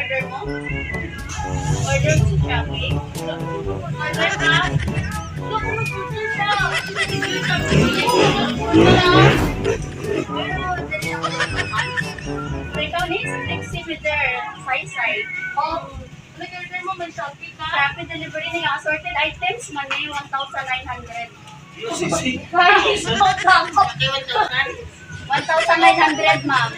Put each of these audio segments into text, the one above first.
order mo? Order mo sa Shopee? Order ka? Look, mag-order siya. So, ikaw ni sa taximeter, side-side. Oh, mag-order mo, mag-Shopee ka. Shopee delivery na yung assorted items, money 1,900. 1,900, ma'am.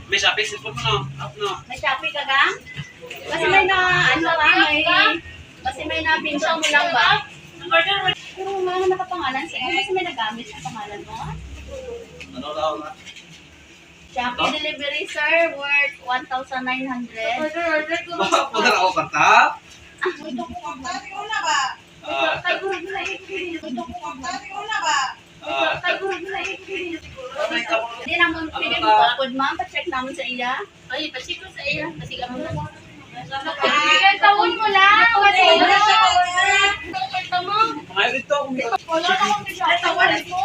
May Shopee, cellphone mo no? May Shopee ka ga? Kasi may na, ano ka, kasi may na-pinsaw mo lang ba? Pero wala na nakapangalan sa'yo, kasi may nagamit sa pangalan mo. Ano daw na? Shopee delivery, sir, worth 1,900. Order ako kanta? Hindi naman pwede mo kapod, ma'am. Pa-check naman sa iya. Ay, pa-check ko sa iya. Kasi ka mo na. Tawon mo lang. Mga ito, Wala na akong tawon ito.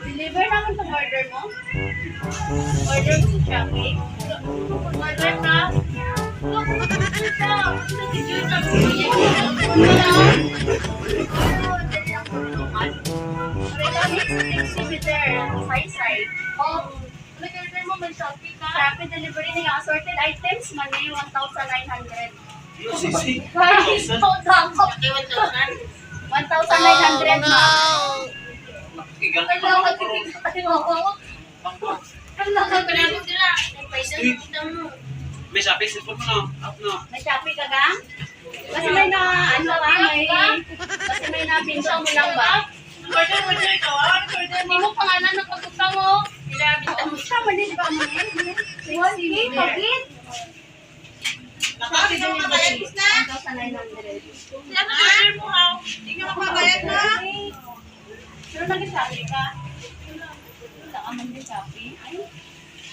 Deliver naman itong order mo. Order mo sa Shopee. Order ka. Taximeter, side-side. Oh, mag-order mo, mag-Shopee ka. Shopee delivery na yung assorted items, money 1,900. 1,900, ma'am. May Shopee, cellphone mo no? May Shopee ka ga? Kasi may na, ano ka, kasi may na-pinsaw mo lang ba? Order ka, order mo pangalan ng pagkukta mo. Ilabit mo siya, mali ba mo yun? Sige, pagit. Shopee delivery, 1,900. Order mo ha. Hindi ka mababayad na. Pero nag-Shopee ka? Wala ka man Shopee? Ay,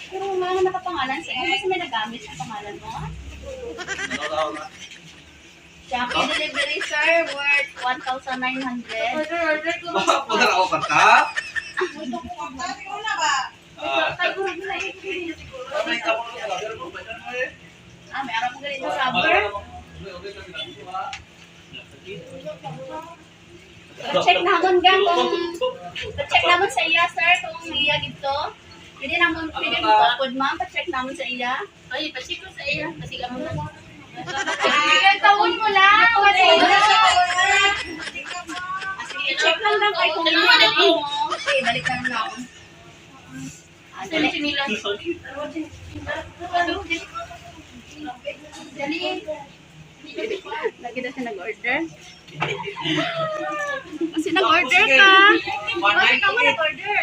pero wala na nakapangalan sa'yo kasi may nagamit sa pangalan mo. Ano daw na? Shopee delivery, sir, worth 1,900. Order ako kanta? May kapon mo order mo ba yan mo eh? Meron mo ganito rubber. Pa-check naman gang kung pa-check naman sa iya, sir, kung iya dito. Hindi naman pwede mo kapod, ma'am. Pa-check naman sa iya. Ay, pa-check ko sa iya. Kasi ka mo na. Tawon mo lang. I-check lang lang kay kung iya mo. Okay, balik na lang ako. Dali. Lagi na siya nag-order. Kasi nag-order ka. Bakit ka mo nag-order?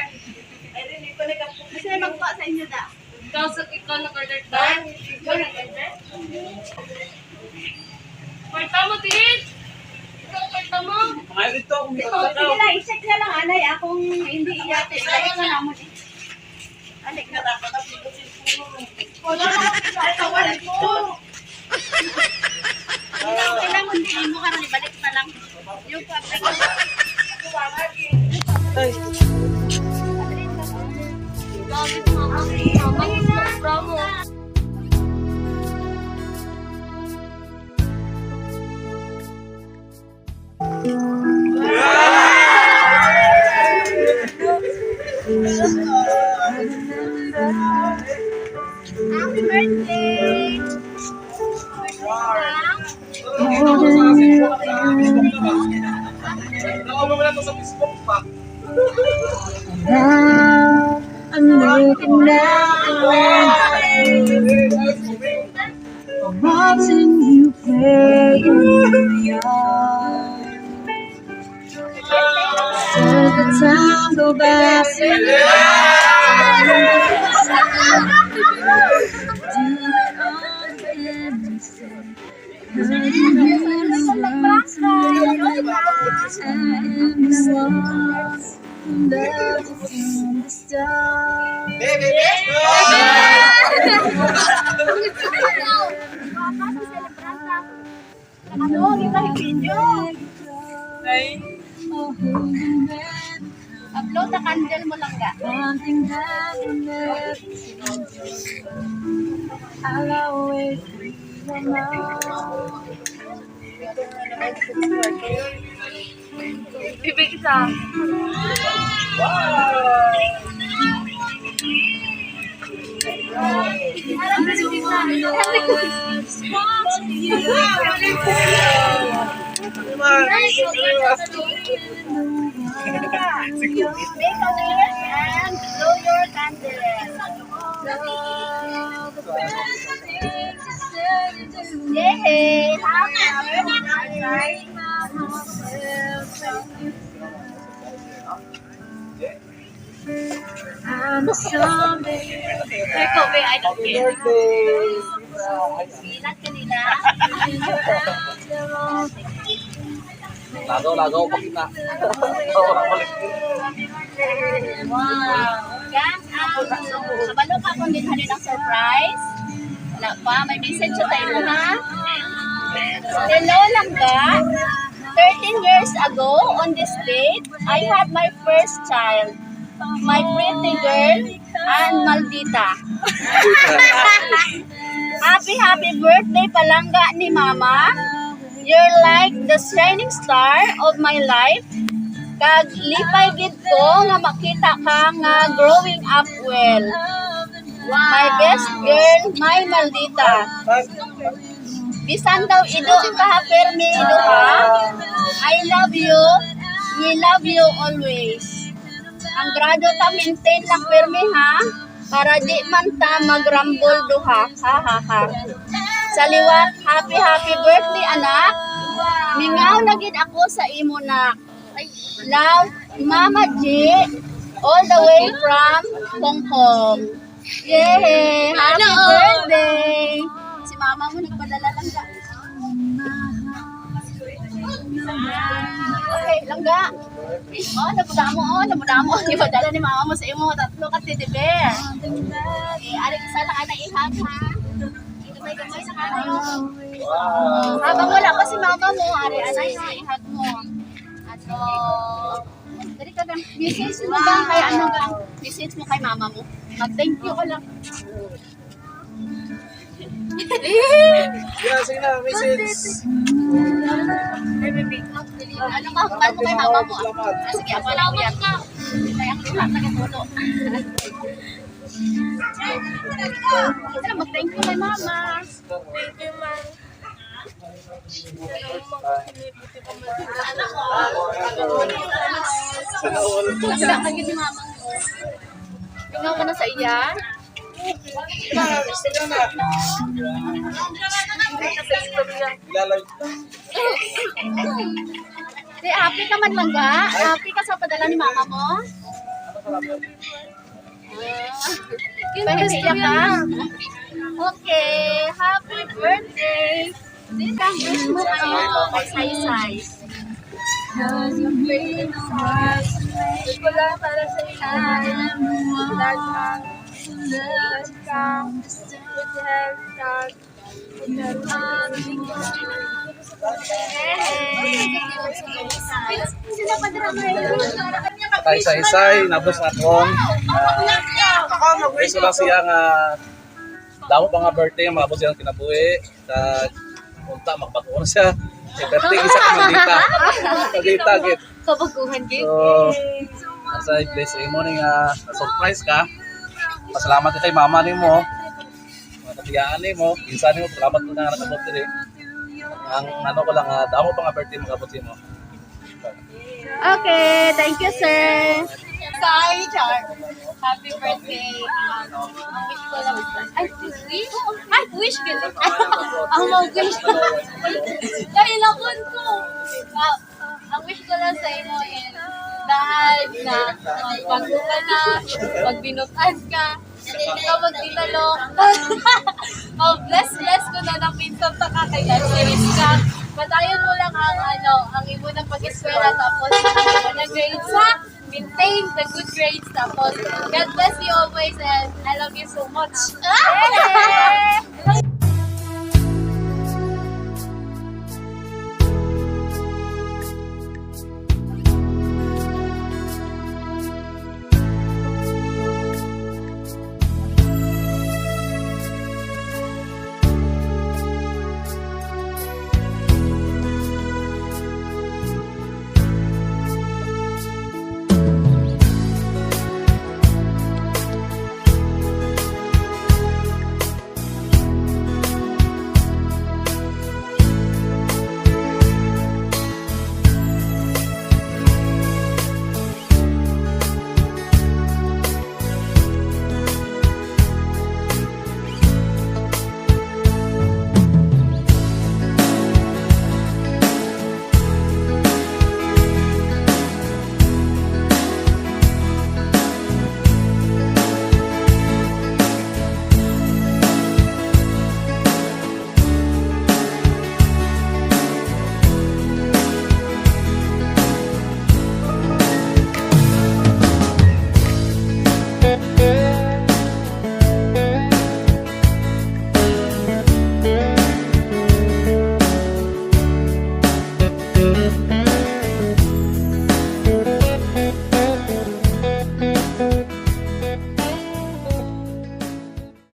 Kasi magpa sa inyo da. Ikaw nag-order ka? Ikaw nag-order? Kwarta mo, Tid! Ikaw kwarta mo? Mga ito, Sige lang, i-check na lang, anay. Akong hindi iyate. Balik na naman eh. Alik na. Wala na akong tawal mo. Kailangan mo hindi mo ka nang ibalik na lang. Yung fabric. Gamit mo ako. Bravo. Happy birthday! Nakaupo mo na ito sa Facebook pa. Now I'm looking at the landscape, watching you play in the yard. Does the time go by so fast? Do it all again, you say. Cause you really want to and you want love from the start. Ano, kita video. Upload na candle mo lang ga. Something that will never change. I'll always be your mom. Bibig isa. Make a wish and blow your candle. Yay! I'm someday. Ikaw, may I don't care. Inat ka nila. Lagaw, pakita. Wow! Yan, kabalo ka kung din hanin ang surprise. Wala pa, may message sa tayo ha. Hello lang ba? 13 years ago, on this date, I had my first child. My pretty girl, and Maldita. Happy birthday palangga ni Mama. You're like the shining star of my life. Kag lipay gid ko nga makita ka nga growing up well. My best girl, my Maldita. Bisan daw ido ka permi ido ha. I love you. We love you always. Ang grado ta maintain lang permi ha. Para di man ta magrambol duha. Ha ha ha. Sa liwat, happy birthday anak. Mingaw na gid ako sa imo na. Love, Mama G, all the way from Hong Kong. Yay! Happy birthday! Si Mama mo nagpadala lang ka. Okay, langga. Namudamo. Ipadala ni Mama mo sa imo tatlo ka teddy bear. Ari isa lang ana ihag ha. Gamay sa kanayo. Habang wala pa si Mama mo, ari ana ihag mo. Ato. Dari ka gang message mo gang kay ano gang message mo kay Mama mo. Mag-thank you ka lang. Yeah, sige na, message. Ano ka, paano kay Mama mo? Sige, ako lang yan. Kaya ang lahat nagatulo. Mag-thank you kay Mama. Thank you, ma'am. Lagda ka ni Mama mo. Tingnan ka na sa iya. Happy ka man lang ga? Happy ka sa padala ni Mama mo? Pahiya ka? Okay, happy birthday! Wish mo kayo kay Sai-Sai. Cause you mean the world to me. Wala para sa iyo. I am the one Dad, to love from the start. good health, God. Sino pa drama Tay Sai-Sai, nabos na akong. Gusto lang siya nga damo pa nga birthday, mabos siyang kinabuhi. Kag punta, magpatuon siya. Si birthday, isa ka Maldita. Maldita, git. Kabaguhan din. So, nasa place mo nga surprise ka. Pasalamat ka kay Mama ni mo. Mga katiyaan ni mo. Insan ni mo, salamat ko na nakabot din eh. Ang ano ko lang, damo pa nga birthday, magkabot mo. Okay, thank you, sir. Sorry, Char. Happy birthday. Ang wish ko lang. Ay, wish? Ay, wish ka lang. Ang mag-wish ko. Dahil labon ko. Ang wish ko lang sa inyo is dahil na magbago ka na, magbinutan ka, ikaw magtinalong. Bless ko na ng pinsan ta ka kay series ka. Patayon mo lang ang imo ng pag-eskwela tapos ang imo na grades ha. Maintain the good grades tapos God bless you always and I love you so much.